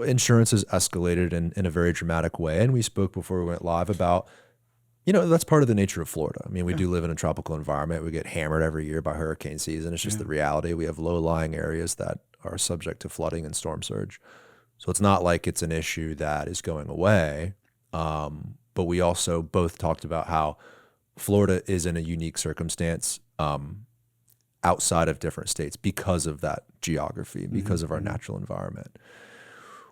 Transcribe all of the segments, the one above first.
insurance has escalated in a very dramatic way. And we spoke before we went live about, that's part of the nature of Florida. I mean, we do live in a tropical environment. We get hammered every year by hurricane season. It's just the reality. We have low-lying areas that are subject to flooding and storm surge. So it's not like it's an issue that is going away. But we also both talked about how Florida is in a unique circumstance outside of different states because of that geography, because of our natural environment.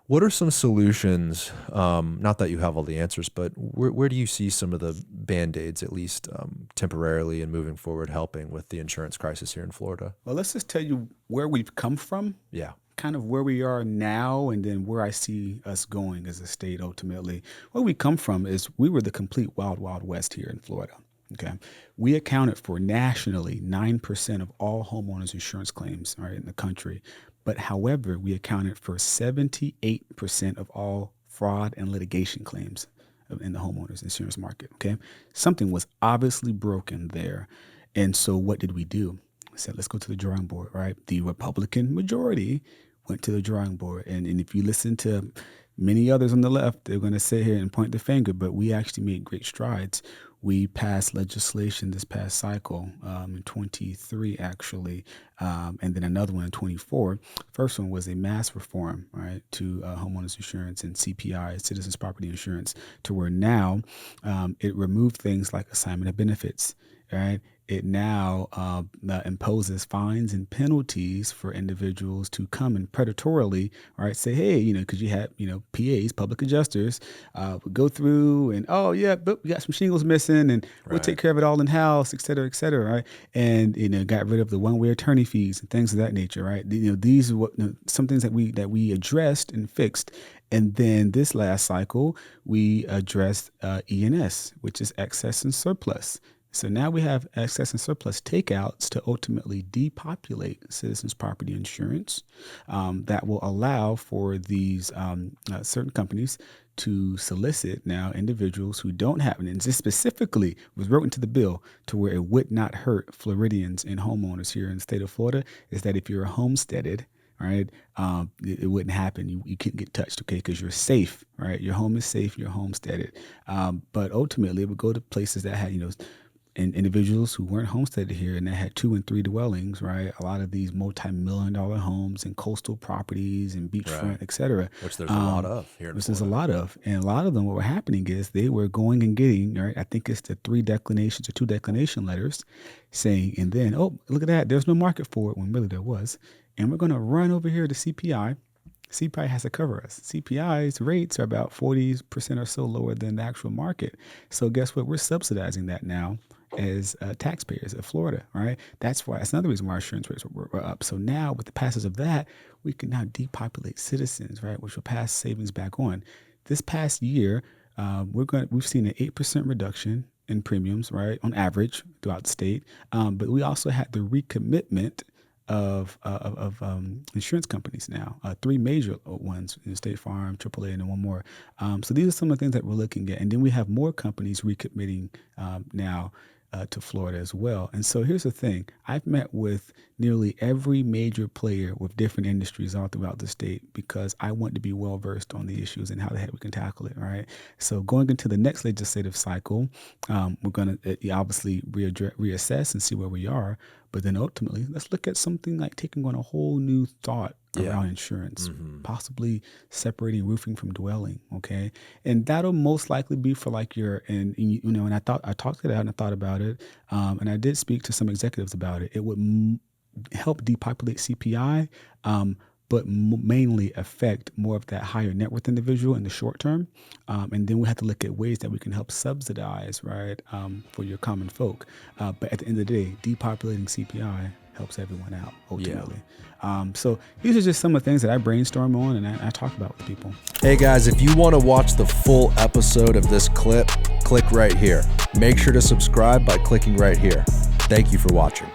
What are some solutions, not that you have all the answers, but where do you see some of the Band-Aids, at least temporarily and moving forward, helping with the insurance crisis here in Florida? Well, let's just tell you where we've come from. Yeah. Kind of where we are now, and then where I see us going as a state ultimately. Where we come from is we were the complete wild, wild west here in Florida. Okay. We accounted for nationally 9% of all homeowners insurance claims in the country. But however, we accounted for 78% of all fraud and litigation claims in the homeowners insurance market. Okay. Something was obviously broken there. And so what did we do? We said, let's go to the drawing board, right? The Republican majority went to the drawing board. And if you listen to many others on the left, they're going to sit here and point the finger, but we actually made great strides. We passed legislation this past cycle in 23, actually, and then another one in 24. First one was a mass reform, right, to homeowners insurance and CPI, citizens property insurance, to where now it removed things like assignment of benefits, right? It now imposes fines and penalties for individuals to come and predatorily, right, say, hey, because you have, PAs, public adjusters, go through and, but we got some shingles missing and we'll take care of it all in house, et cetera, right? And, got rid of the one-way attorney fees and things of that nature, right? These are some things that we addressed and fixed. And then this last cycle, we addressed E&S, which is excess and surplus. So now we have excess and surplus takeouts to ultimately depopulate citizens property insurance that will allow for these certain companies to solicit now individuals who don't have it. And this specifically was wrote into the bill to where it would not hurt Floridians and homeowners here in the state of Florida, is that if you're homesteaded, right, it wouldn't happen. You couldn't get touched, okay, because you're safe, right? Your home is safe, you're homesteaded. But ultimately, it would go to places that had, and individuals who weren't homesteaded here and that had 2 and 3 dwellings, right? A lot of these multi-million-dollar homes and coastal properties and beachfront, et cetera. Which there's a lot of here in Florida. There's a lot of. And a lot of them, what were happening is they were going and getting, right? I think it's the 3 declinations or 2 declination letters saying, and then, oh, look at that. There's no market for it when really there was. And we're going to run over here to CPI. CPI has to cover us. CPI's rates are about 40% or so lower than the actual market. So guess what? We're subsidizing that now as taxpayers of Florida, right? That's another reason why our insurance rates were up. So now with the passage of that, we can now depopulate citizens, right? Which will pass savings back on. This past year, we've seen an 8% reduction in premiums, right, on average throughout the state. But we also had the recommitment of insurance companies now, 3 major ones, State Farm, AAA, and then one more. So these are some of the things that we're looking at. And then we have more companies recommitting now to Florida as well. And so here's the thing. I've met with nearly every major player with different industries all throughout the state because I want to be well-versed on the issues and how the heck we can tackle it, right? So going into the next legislative cycle, we're going to obviously reassess and see where we are. But then ultimately, let's look at something like taking on a whole new thought around insurance, possibly separating roofing from dwelling, okay? And that'll most likely be for like and I talked it out and I thought about it, and I did speak to some executives about it. It would help depopulate CPI, but mainly affect more of that higher net worth individual in the short term. And then we have to look at ways that we can help subsidize, right, for your common folk. But at the end of the day, depopulating CPI helps everyone out ultimately. So these are just some of the things that I brainstorm on and I talk about with people. Hey guys, if you want to watch the full episode of this clip, click right here. Make sure to subscribe by clicking right here. Thank you for watching.